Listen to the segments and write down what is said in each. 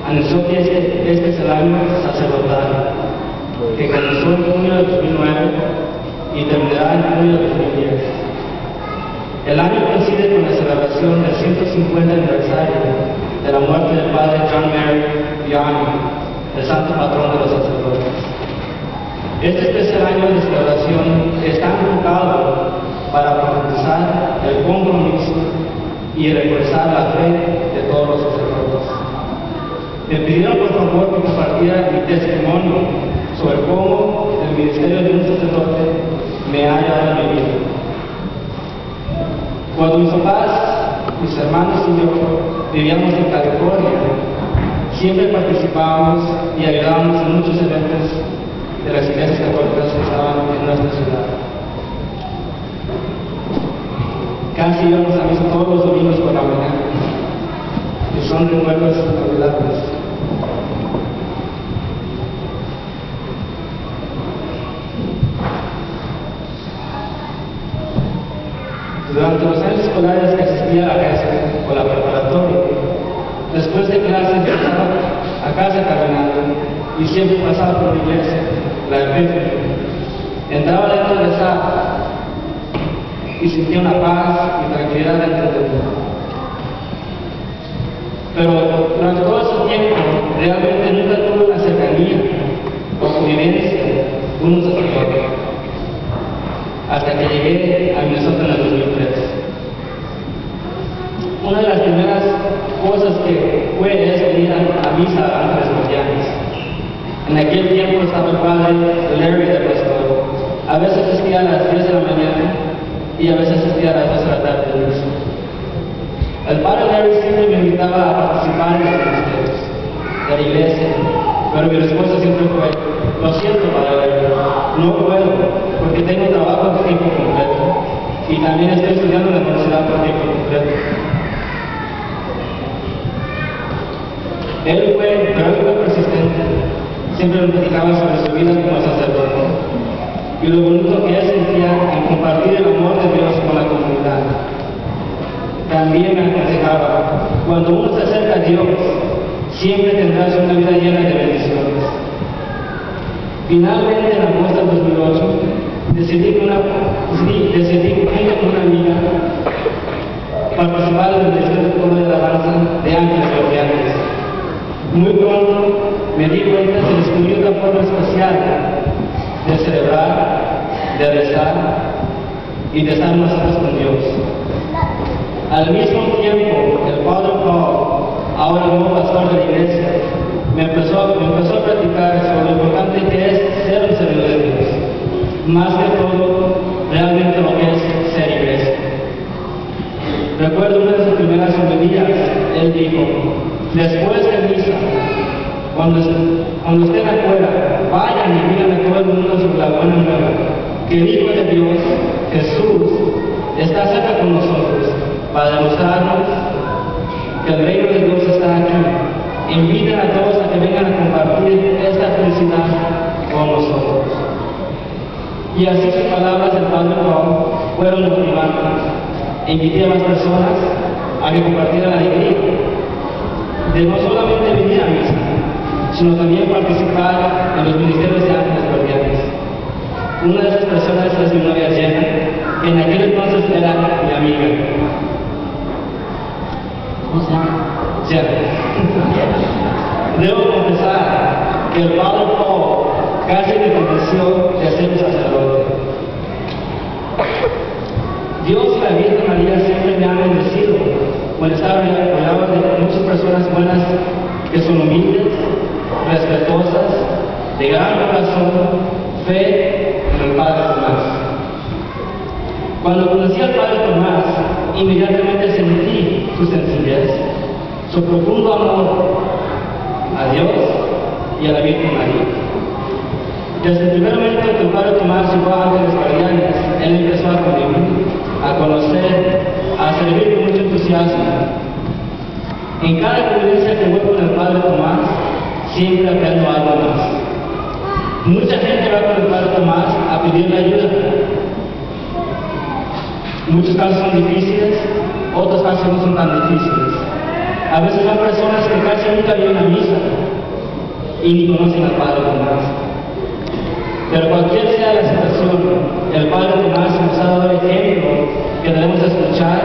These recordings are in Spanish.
anunció que este es el año sacerdotal, que comenzó en junio de 2009 y terminará en junio de 2010. El año coincide con la celebración del 150 aniversario de la muerte del padre John Mary Vianney, el santo patrón de los sacerdotes. Este especial año de celebración está enfocado para profundizar el compromiso y reforzar la fe de todos los sacerdotes. Me pidieron por favor que compartiera mi testimonio sobre cómo el ministerio de un sacerdote me ha ayudado en mi vida. Cuando mis papás, mis hermanos y yo vivíamos en California, siempre participábamos y ayudábamos en muchos eventos de las iglesias católicas que estaban en nuestra ciudad. Casi íbamos a misa todos los domingos por la mañana, y son recuerdos inolvidables. Durante los años escolares que asistía a la casa o la preparatoria, después de clases pasaba a casa caminando y siempre pasaba por la iglesia, la Epífania. Entraba dentro de esa y sentía una paz y tranquilidad dentro de mí. Pero durante todo ese tiempo realmente nunca tuve una cercanía o convivencia con un sacerdote, hasta que llegué a Minnesota en el 2003. Una de las primeras cosas que fue es venir a misa antes de los llanos. En aquel tiempo estaba el padre Larry de pastor. A veces asistía a las 10 de la mañana y a veces asistía a las 2 de la tarde de misa. El padre Larry siempre me invitaba a participar en los ministerios de la iglesia, pero mi respuesta siempre fue: lo siento, padre Larry, no puedo, porque tengo trabajo de tiempo completo y también estoy estudiando en la universidad por tiempo completo. Él fue persistente, siempre me platicaba sobre su vida como sacerdote y lo bonito que él sentía en compartir el amor de Dios con la comunidad. También me aconsejaba: cuando uno se acerca a Dios, siempre tendrás una vida llena de bendiciones. Finalmente, en agosto de 2008, decidí junto con una amiga participar en el ministerio de coro de alabanza de ángeles georgianos. Muy pronto me di cuenta que descubrí una forma especial de celebrar, de rezar y de estar más cerca con Dios. Al mismo tiempo, el padre Paul, ahora el nuevo pastor de la iglesia, me empezó a platicar sobre lo importante que es ser un servidor de Dios. Más que todo, realmente lo que es ser iglesia. Recuerdo una de sus primeras homilías, él dijo: después de misa, cuando estén afuera, vayan y digan a todo el mundo sobre la buena nueva, que el Hijo de Dios, Jesús, está cerca con nosotros, para demostrarnos que el reino de Dios está aquí. Inviten a todos a que vengan a compartir esta felicidad con nosotros. Y así sus palabras del padre Paul fueron motivantes. Invité a más personas a que compartieran la alegría de no solamente venir a misa, sino también participar en los ministerios de ángeles guardianes. Una de esas personas es mi novia Jenna, que en aquel entonces era mi amiga. ¿Cómo se llama? Jenna. Debo confesar que el padre Paul casi me convenció de ser un sacerdote. Dios y la Virgen María siempre me han bendecido cuando estaba rodeado de muchas personas buenas que son humildes, respetuosas, de gran corazón, fe en el Padre Tomás. Cuando conocí al Padre Tomás, inmediatamente sentí su sencillez, su profundo amor a Dios y a la Virgen María. Desde el primer momento que el Padre Tomás llegó a Ángeles Guardianes, él empezó a convivir, a conocer, a servir con mucho entusiasmo. En cada convivencia que voy con el Padre Tomás, siempre aprendo algo más. Mucha gente va con el Padre Tomás a pedirle ayuda. Muchos casos son difíciles, otros casos no son tan difíciles. A veces son personas que casi nunca vienen a misa y ni conocen al Padre Tomás. Pero cualquier sea la situación, el Padre Tomás nos ha dado el ejemplo que debemos escuchar,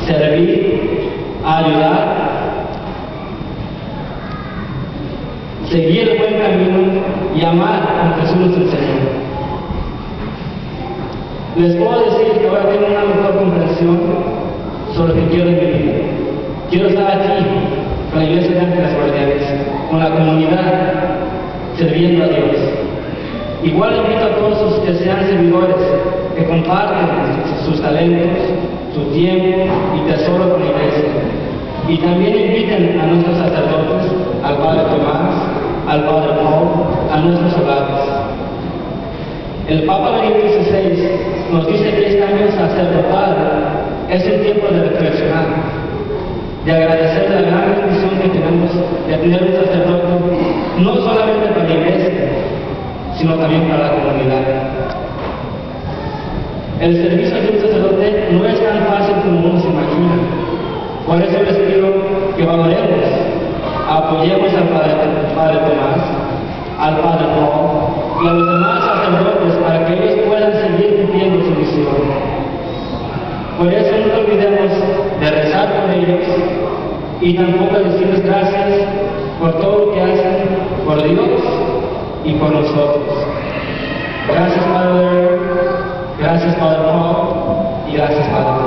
servir, ayudar, seguir el buen camino y amar como Jesús nos enseñó. Les puedo decir que ahora tengo una mejor comprensión sobre lo que quiero en mi vida. Quiero estar aquí, con la Iglesia de Ángeles Guardianes, con la comunidad, sirviendo a Dios. Igual invito a todos los que sean servidores, que comparten sus talentos, su tiempo y tesoro con la Iglesia. Y también inviten a nuestros sacerdotes, al Padre Tomás, al Padre Paul, a nuestros hogares. El Papa Benedicto XVI nos dice que este año sacerdotal es un tiempo de reflexionar, de agradecer la gran bendición que tenemos de tener un sacerdote, no solamente para la Iglesia, sino también para la comunidad. El servicio de un sacerdote no es tan fácil como uno se imagina. Por eso les pido que valoremos, apoyemos al Padre Tomás, al Padre Paul y a los demás sacerdotes para que ellos puedan seguir cumpliendo su misión. Por eso no nos olvidemos de rezar por ellos y tampoco decirles gracias por todo lo que hacen por Dios y por nosotros. Gracias, Padre. Gracias, Padre Paul, y gracias, Padre.